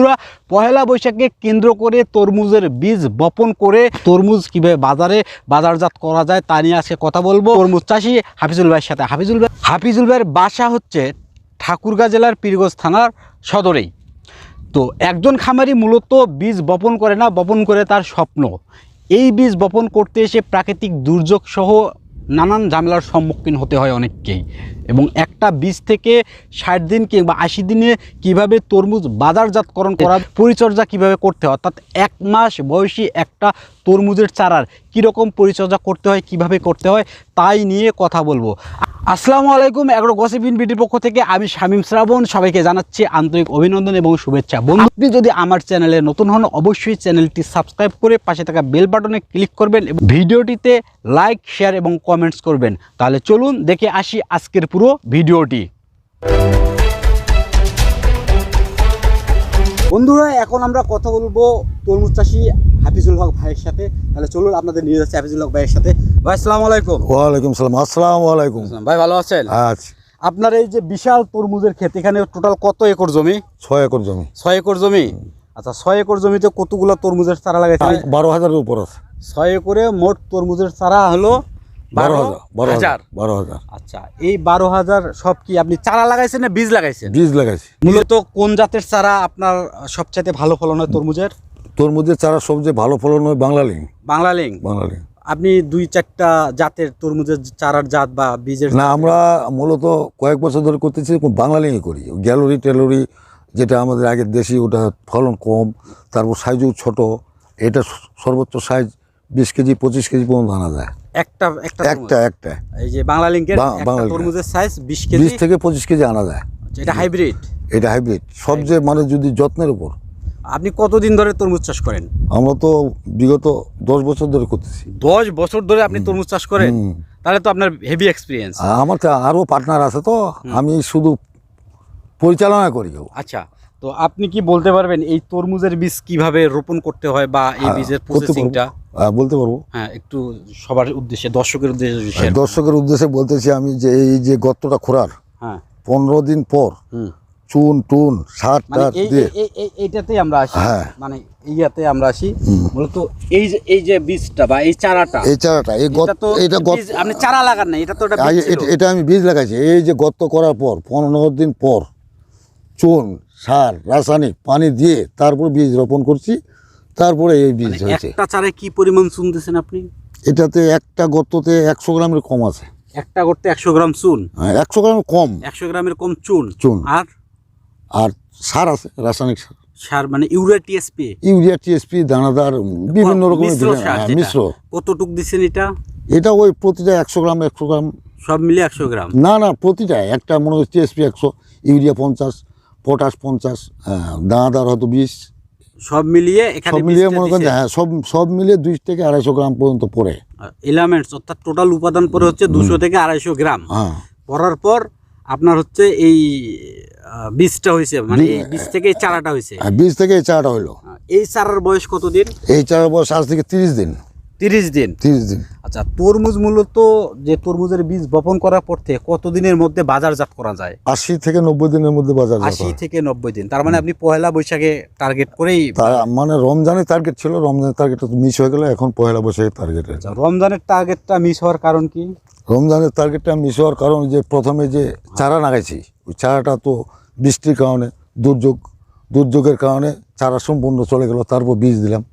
বন্ধুরা, পহেলা বৈশাখকে কেন্দ্র করে তরমুজের বীজ বপন করে তরমুজ কিভাবে বাজারজাত করা যায় তা নিয়ে আজকে কথা বলবো তরমুজ চাষি হাফিজুল ভাইয়ের সাথে। হাফিজুল ভাইয়ের বাসা হচ্ছে ঠাকুরগাঁ জেলার পীরগঞ্জ থানার সদরেই। তো একজন খামারি মূলত বীজ বপন করে না, বপন করে তার স্বপ্ন। এই বীজ বপন করতে এসে প্রাকৃতিক দুর্যোগ সহ নানান ঝামেলার সম্মুখীন হতে হয় অনেককেই, এবং একটা বীজ থেকে 60 দিন কিংবা 80 দিনে কিভাবে তরমুজ বাজারজাতকরণ করা, পরিচর্যা কিভাবে করতে হয়, অর্থাৎ 1 মাস বয়সী একটা তরমুজের চারার কীরকম পরিচর্যা করতে হয়, কিভাবে করতে হয় তাই নিয়ে কথা বলবো। আসসালামু আলাইকুম, এগ্রো গসিপ ইন বিডির পক্ষ থেকে আমি শামীম শ্রাবণ সবাইকে জানাচ্ছি আন্তরিক অভিনন্দন এবং শুভেচ্ছা। বন্ধু, আপনি যদি আমার চ্যানেলে নতুন হন অবশ্যই চ্যানেলটি সাবস্ক্রাইব করে পাশে থাকা বেল বাটনে ক্লিক করবেন এবং ভিডিওটিতে লাইক, শেয়ার এবং কমেন্টস করবেন। তাহলে চলুন দেখে আসি আজকের পুরো ভিডিওটি। বন্ধুরা, এখন আমরা কথা বলবো তরমুজ চাষি হাফিজুল হক ভাইয়ের সাথে। তাহলে চলুন আপনাদের নিয়ে যাচ্ছে হাফিজুল হক ভাইয়ের সাথে। ভাই আসসালামু আলাইকুম। ওয়ালাইকুম সালাম। আসসালামু আলাইকুম। ভাই ভালো আছেন? আচ্ছা। আপনার এই যে বিশাল তরমুজের ক্ষেত, এখানে টোটাল কত একর জমি? 6 একর জমি। 6 একর জমি। আচ্ছা, 6 একর জমিতে কতগুলো তরমুজের চারা লাগাইছেন? 12,000-এর উপর আছে। 6 একরে মোট তরমুজের চারা হলো 12,000। আচ্ছা, এই 12,000 সব কি আপনি চারা লাগাইছেন না বীজ লাগাইছেন? বীজ লাগাইছি। মূলত কোন জাতের চারা আপনার সবচাইতে ভালো ফলন হয় তরমুজের? তরমুজের চারা সবচেয়ে ভালো ফলন হয় বাংলালিং। বাংলালিং। আপনি 2-4টা জাতের তরমুজের চারার জাত বা বীজের? না, আমরা মূলত কয়েক বছর ধরে করতেছি বাংলালিংই করি। গ্যালোরি টেলোরি যেটা আমাদের আগের দেশি, ওটা ফলন কম, তারপর সাইজও ছোট। এটা সর্বোচ্চ সাইজ 20 কেজি 25 কেজি পর্যন্ত আনা যায়। একটা এই যে বাংলালিংকের তরমুজের সাইজ 20 থেকে 25 কেজি আনা যায়। এটা হাইব্রিড? এটা হাইব্রিড। সবচেয়ে মানে যদি যত্নের উপর। আপনি কতদিন ধরে তরমুজ চাষ করেন? আমরা তো বিগত 10 বছর ধরে করতেছি। 10 বছর ধরে আপনি তরমুজ চাষ করেন? তাহলে তো আপনার হেভি এক্সপিরিয়েন্স। আমার তো আরও পার্টনার আছে, তো আমি শুধু পরিচালনা করি। আচ্ছা, তো আপনি কি বলতে পারবেন এই তরমুজের বীজ কিভাবে রোপণ করতে হয় বা এই বীজের প্রসেসিংটা? বলতে পারবো। হ্যাঁ, একটু সবার উদ্দেশ্যে, দর্শকের উদ্দেশ্যে বলতেছি আমি যে এই যে গর্তটা খোঁড়ার 15 দিন পর চুন টুন সার টার দিয়ে এইটাতেই আমরা আসি। মানে এইটাতে আমরা আসি মূলত এই যে বীজটা বা এই চারাটা আপনি চারা লাগান না, এটা তো এটা আমি বীজ লাগাইছি। এই যে গর্ত করার পর 15 দিন পর চুন সার রাসায়নিক পানি দিয়ে তারপর বীজ রোপণ করছি, তারপরে এই বীজ হয়েছে। একটা চারায় কি পরিমাণ চুন দিয়েছেন আপনি? এটাতে একটা গর্ততে 100 গ্রামের কম আছে। একটা গর্তে 100 গ্রাম চুন? 100 গ্রামের কম। 100 গ্রামের কম চুন। আর সার আছে, রাসায়নিক সার মানে ইউরিয়া টিএসপি দানাদার বিভিন্ন রকমের মিশ্র। কতটুক দিচ্ছেন এটা? এটা ওই প্রতিটা 100 গ্রাম সব মিলিয়ে 100 গ্রাম? না, প্রতিটা একটা মনে হয় টিএসপি 100, ইউরিয়া 50, পটাশ 50, দানাদার হয়তো 20, সব মিলিয়ে মনে করেন। সব মিলিয়ে 200 থেকে 250 গ্রাম পর্যন্ত পড়ে। এলিমেন্টস অর্থাৎ টোটাল উপাদান পরে হচ্ছে 200 থেকে 250 গ্রাম। পড়ার পর আপনার হচ্ছে এই বীজটা হয়েছে, মানে এই বীজ থেকে এই চারাটা হয়েছে। বীজ থেকে এই চারাটা হলো। এই চারার বয়স কতদিন? এই চারার বয়স আজ থেকে 30 দিন। 30 দিন। আচ্ছা, তরমুজ মূলত যে তরমুজের বীজ বপন করার পর থেকে কতদিনের মধ্যে বাজারজাত করা যায়? 80 থেকে 90 দিনের মধ্যে বাজারজাত। 80 থেকে 90 দিন। তার মানে আপনি পহেলা বৈশাখে টার্গেট করেই? মানে রমজানের টার্গেট ছিল, রমজানের টার্গেটটা মিস হয়ে গেল, এখন পহেলা বৈশাখের টার্গেট। রমজানের টার্গেটটা মিস হওয়ার কারণ কি? রমজানের টার্গেটটা মিস হওয়ার কারণ যে প্রথমে যে চারা লাগাইছি, ওই চারাটা তো বৃষ্টির কারণে, দুর্যোগের কারণে চারা সম্পূর্ণ চলে গেল। তারপর বীজ দিলাম।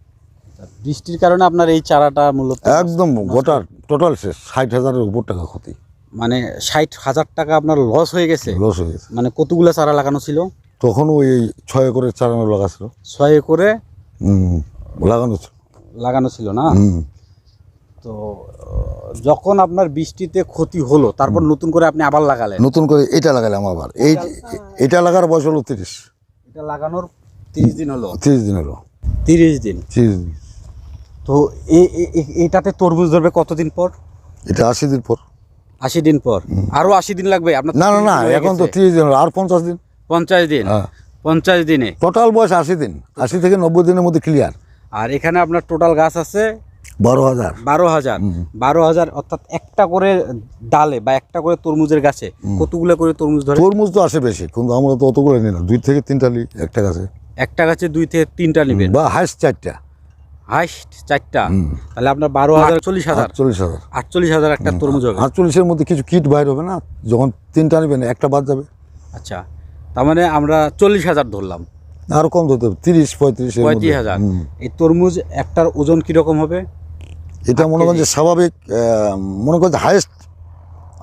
বৃষ্টির কারণে আপনার এই চারাটা মূলত একদম গোটা টোটাল শেষ। 60,000-এর উপর টাকা ক্ষতি। মানে 60,000 টাকা আপনার লস হয়ে গেছে? মানে কতগুলো চারা লাগানো ছিল তখন? ওই 6 একরের চারা লাগাছিল। 6 একরে লাগানো ছিল না? তো যখন আপনার বৃষ্টিতে ক্ষতি হলো, তারপর নতুন করে আপনি আবার লাগালেন? নতুন করে এটা লাগালাম আবার। এটা লাগার বয়স হলো 30। এটা লাগানোর 30 দিন হলো? 30 দিন হলো। 30 দিন। তো এটাতে তরমুজ ধরবে কতদিন পর? এটা 80 দিন পর। 80 দিন পর? আরো 80 দিন লাগবে আপনার? না, এখন তো 30 দিন হলো, আর 50 দিন। 50 দিন? 50 দিনে টোটাল বয়স 80 দিন। 80 থেকে 90 দিনের মধ্যে ক্লিয়ার। আর এখানে আপনার টোটাল গাছ আছে 12,000। অর্থাৎ একটা করে ডালে বা একটা করে তরমুজের গাছে কতগুলো করে তরমুজ ধরে? তরমুজ তো আসে বেশি, কিন্তু আমরা তো অতগুলো নিই না, 2 থেকে 3টা নিই একটা গাছে। একটা গাছে 2 থেকে 3টা নেবেন বা হাইস্ট 4টা, হাইস্ট 4টা, তাহলে আপনার 12,000 40,000 40,000। 48,000 একটা তরমুজ হবে। 48-এর মধ্যে কিছু কিট বাইর হবে না, যখন 3টা নেবেন একটা বাদ যাবে। আচ্ছা, তার মানে আমরা 40,000 ধরলাম, আরও কম ধরতে হবে, 30-35 এর মধ্যে। 35,000। এই তরমুজ একটার ওজন কীরকম হবে? এটা মনে করেন যে স্বাভাবিক, মনে করেন যে হাইস্ট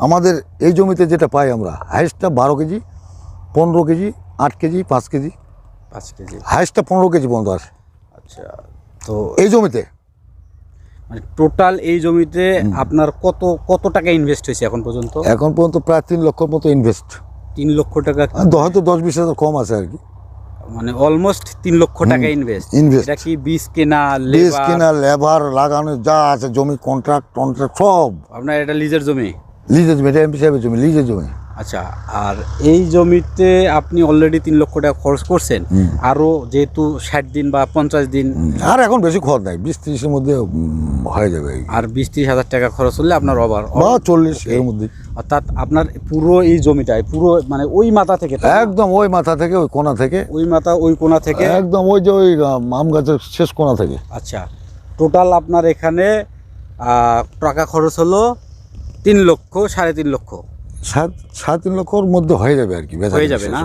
আমাদের এই জমিতে যেটা পাই আমরা, হাইস্টটা 12 KG, 15 KG, 8 KG, 5 KG, 5 KG. হাইস্টটা 15 কেজি পর্যন্ত আসে আচ্ছা, তো এই জমিতে। মানে টোটাল এই জমিতে আপনার কত টাকা ইনভেস্ট হয়েছে এখন পর্যন্ত? এখন পর্যন্ত প্রায় 3 লক্ষর মতো ইনভেস্ট। 3 লক্ষ টাকা, হয়তো 10-20 হাজার কম আছে আর কি। মানে অলমোস্ট 3 লক্ষ টাকা ইনভেস্ট। ইনভেস্ট, এটা কি বীজ কেনা, বীজ লেবার? কিনা, লেবার লাগানো, যা আছে জমি, কন্ট্রাক্ট সব আপনার এটা লিজের জমি? লিজের জমি, এটা এমপি সাহেবের জমি, লিজের জমি। আচ্ছা, আর এই জমিতে আপনি অলরেডি 3 লক্ষ টাকা খরচ করছেন, আরও যেহেতু 60 দিন বা 50 দিন, আর এখন বেশি খরচ নাই, 20-30-এর মধ্যে হয়ে যাবে। আর 20-30 হাজার টাকা খরচ হলে আপনার ওভার বা 40 এর মধ্যে। অর্থাৎ আপনার পুরো এই জমিটায় পুরো মানে ওই মাথা থেকে, একদম ওই মাথা থেকে, ওই কোণা থেকে, ওই মাথা ওই কোণা থেকে, একদম ওই যে ওই আম গাছের শেষ কোণা থেকে। আচ্ছা, টোটাল আপনার এখানে টাকা খরচ হলো 3 লক্ষ, 3.5 লক্ষ, 3.5 লক্ষর মধ্যে হয়ে যাবে আর কি, হয়ে যাবে না?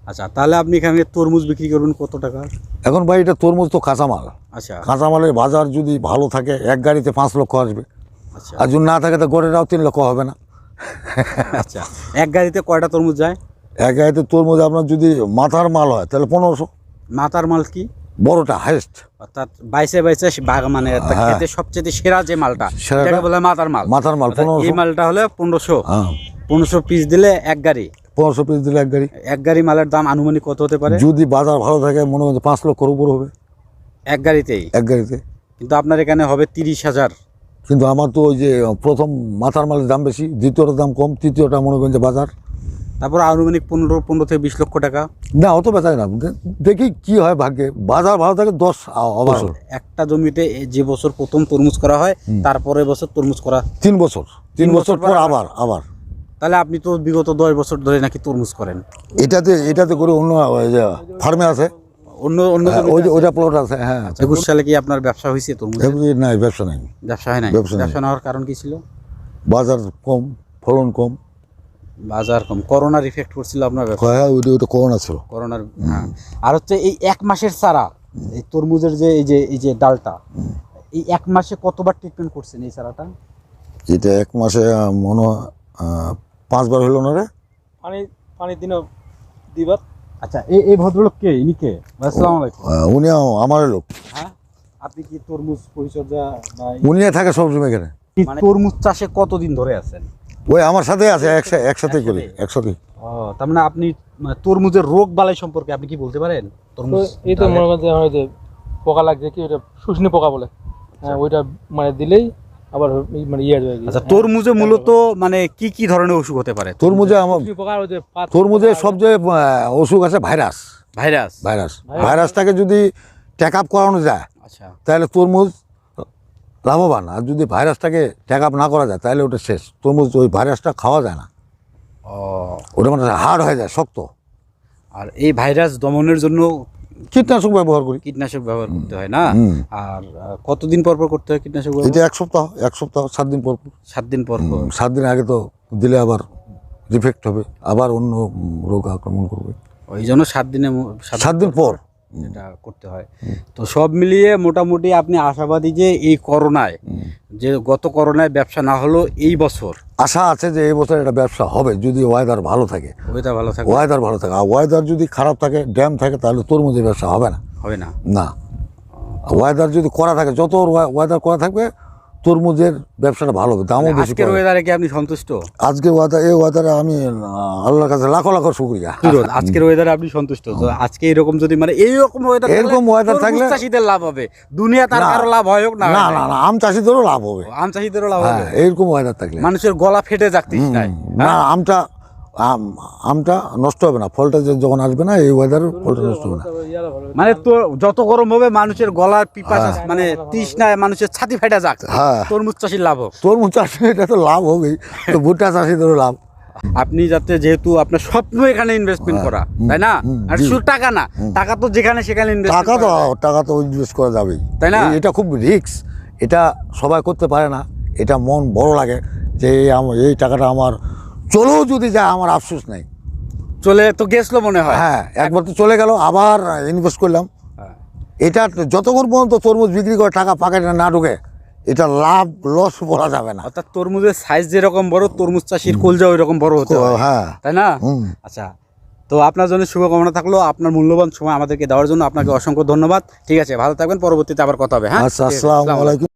আচ্ছা, তাহলে আপনি এখানে তরমুজ বিক্রি করবেন কত টাকা? এখন ভাই এটা তরমুজ তো কাঁচামাল, আচ্ছা কাঁচামালের বাজার যদি ভালো থাকে এক গাড়িতে 5 লক্ষ আসবে, আচ্ছা আর যদি না থাকে তো গড়েরাও 3 লক্ষ হবে না। আচ্ছা, এক গাড়িতে কয়টা তরমুজ যায়? এক গাড়িতে তরমুজ আপনার যদি মাথার মাল হয় তাহলে 1500, মাতার মাল কি? বড়টা হাইস্ট। অর্থাৎ বাইসে মানে খেতে সবচেয়ে সেরা যে মালটা, সেরাটা সেটাকে বলে মাতার মাল। মাথার মাল অর্থাৎ এই 1500। মালটা হলে 1500। হ্যাঁ, 1500 পিস দিলে এক গাড়ি, 1500 পিস দিলে এক গাড়ি। এক গাড়ি মালের দাম আনুমানিক কত হতে পারে? যদি বাজার ভালো থাকে মনে হয় 5 লক্ষর উপর হবে এক গাড়িতেই। এক গাড়িতে। কিন্তু আপনার এখানে হবে 30,000। কিন্তু আমার তো ওই যে প্রথম মাথার মালের দাম বেশি, দ্বিতীয়টার দাম কম, তৃতীয়টা মনে করেন যে বাজার। তারপর আনুমানিক 15 থেকে 20 লক্ষ টাকা। না, অত বেচায় না, দেখি কি হয় ভাগ্যে, বাজার ভালো থাকে 10 অবসর। একটা জমিতে যে বছর প্রথম তরমুজ করা হয়, তারপরে বছর তরমুজ করা 3 বছর, 3 বছর পর আবার। তাহলে আপনি তো বিগত 10 বছর ধরে নাকি তরমুজ করেন? এটাতে করে অন্য ফার্মে আছে, অন্য ওইটা প্লট আছে। হ্যাঁ, 21 সালে কি আপনার ব্যবসা হয়েছে তরমুজ? নাই, ব্যবসা নাই। ব্যবসা হয় নাই? ব্যবসা নাই। ব্যবসা না হওয়ার কারণ কি ছিল? বাজার কম, ফলন কম। বাজার কম, করোনার ইফেক্ট পড়ছিল আপনার ব্যবসা? হ্যাঁ, ওইটা করোনা ছিল। করোনার, হ্যাঁ। আর হচ্ছে এই 1 মাসের চারা, এই তরমুজের যে এই যে ডালটা, এই 1 মাসে কতবার ট্রিটমেন্ট করছেন এই চারাটা? এটা 1 মাসে মনে হয় 5 বার হলো না রে। পানি দিনও দিবার। আচ্ছা, এই ভদ্রলোক কে? ইনি কে? আসসালামু আলাইকুম। উনি আমার লোক, হ্যাঁ, আপনি কি তরমুজ পরিচর্যা বা উনি থাকে সবসময় এখানে। মানে তরমুজ চাষে কতদিন ধরে আছেন? ওই আমার সাথে আছে, একসাথে করি, একসাথে। ও, তার মানে আপনি তরমুজের রোগ বালাই সম্পর্কে আপনি কি বলতে পারেন? তরমুজ এই তো মনে করেন যে হয় যে পোকা লাগছে, কি ওটা শুষ্নি পোকা বলে, হ্যাঁ, ওইটা মানে দিলেই আবার মানে ইয়ে হয়ে গেছে। আচ্ছা, তরমুজে মূলত মানে কি ধরনের অসুখ হতে পারে? তরমুজে আমার শুষ্নি পোকা, ওই যে তরমুজে সবচেয়ে অসুখ আছে ভাইরাস। ভাইরাস। ভাইরাসটাকে যদি টেক আপ করানো যায় আচ্ছা, তাহলে তরমুজ লাভবান, আর যদি ভাইরাসটাকে টেক আপ না করা যায় তাহলে ওটা শেষ। তরমুজ ওই ভাইরাসটা খাওয়া যায় না, ও, ওটা মানে হার্ড হয়ে যায়, শক্ত। আর এই ভাইরাস দমনের জন্য কীটনাশক ব্যবহার করি। কীটনাশক ব্যবহার করতে হয় না? আর কতদিন পর করতে হয় কীটনাশক ব্যবহার? এটা 1 সপ্তাহ 7 দিন পর। 7 দিন পর। 7 দিন আগে তো দিলে আবার রিফেক্ট হবে, আবার অন্য রোগ আক্রমণ করবে। ওই জন্য 7 দিন পর এটা করতে হয়। তো সব মিলিয়ে মোটামুটি আপনি আশাবাদী যে এই করোনায়, যে গত করোনায় ব্যবসা না হলো, এই বছর আশা আছে যে এই বছর এটা ব্যবসা হবে যদি ওয়েদার ভালো থাকে। ওইটা ভালো থাকে? ওয়েদার ভালো থাকে, আর ওয়েদার যদি খারাপ থাকে, ড্যাম থাকে, তাহলে তরমুজের ব্যবসা হবে না। হবে না? না, ওয়েদার যদি করা থাকে, যত ওয়েদার করা থাকবে তরমুজের ব্যবসাটা ভালো হবে, দামও বেশি আজকের পাবে। ওয়েদারে কি আপনি সন্তুষ্ট? আজকে এই ওয়েদারে আমি আল্লাহর কাছে লাখো লাখো শুকরিয়া। আজকের ওয়েদারে আপনি সন্তুষ্ট? তো আজকে এরকম যদি মানে এইরকম ওয়েদার থাকলে চাষিদের লাভ হবে, দুনিয়া তার কারো লাভ হয় হোক না। না, আম চাষিদেরও লাভ হবে। আম চাষিদেরও লাভ হবে। এইরকম ওয়েদার থাকলে মানুষের গলা ফেটে যাচ্ছে না, আমটা নষ্ট হবে না, ফলটা যখন আসবে না এই ওয়েদারে ফলটা নষ্ট হবে না। মানে তো যত গরম হবে মানুষের গলার পিপাসা, মানে তৃষ্ণায় মানুষের ছাতি ফেটে যাক, হ্যাঁ, তরমুজ চাষির লাভ হোক। তরমুজ চাষি এটা তো লাভ হবেই, তো ভুট্টা চাষিদেরও লাভ। আপনি যাতে যেহেতু আপনার স্বপ্ন এখানে ইনভেস্টমেন্ট করা, তাই না? আর শুধু টাকা না, টাকা তো যেখানে সেখানে টাকা তো ইনভেস্ট করা যাবেই, তাই না? এটা খুব রিস্ক, এটা সবাই করতে পারে না, এটা মন বড় লাগে যে এই টাকাটা আমার চলেও যদি যায় আমার আফসোস নেই। চলে তো গেছলো মনে হয়। হ্যাঁ, একবার তো চলে গেল, আবার ইনভেস্ট করলাম। এটা যতক্ষণ পর্যন্ত তরমুজ বিক্রি করে টাকা পকেটে না ঢুকে, এটা লাভ লস বলা যাবে না। অর্থাৎ তরমুজের সাইজ যেরকম বড়, তরমুজ চাষির কলজা ওই রকম বড় হতে হয়, হ্যাঁ, তাই না? আচ্ছা, তো আপনার জন্য শুভকামনা থাকলো, আপনার মূল্যবান সময় আমাদেরকে দেওয়ার জন্য আপনাকে অসংখ্য ধন্যবাদ। ঠিক আছে, ভালো থাকবেন, পরবর্তীতে আবার কথা হবে। হ্যাঁ, আচ্ছা, আসসালামু আলাইকুম।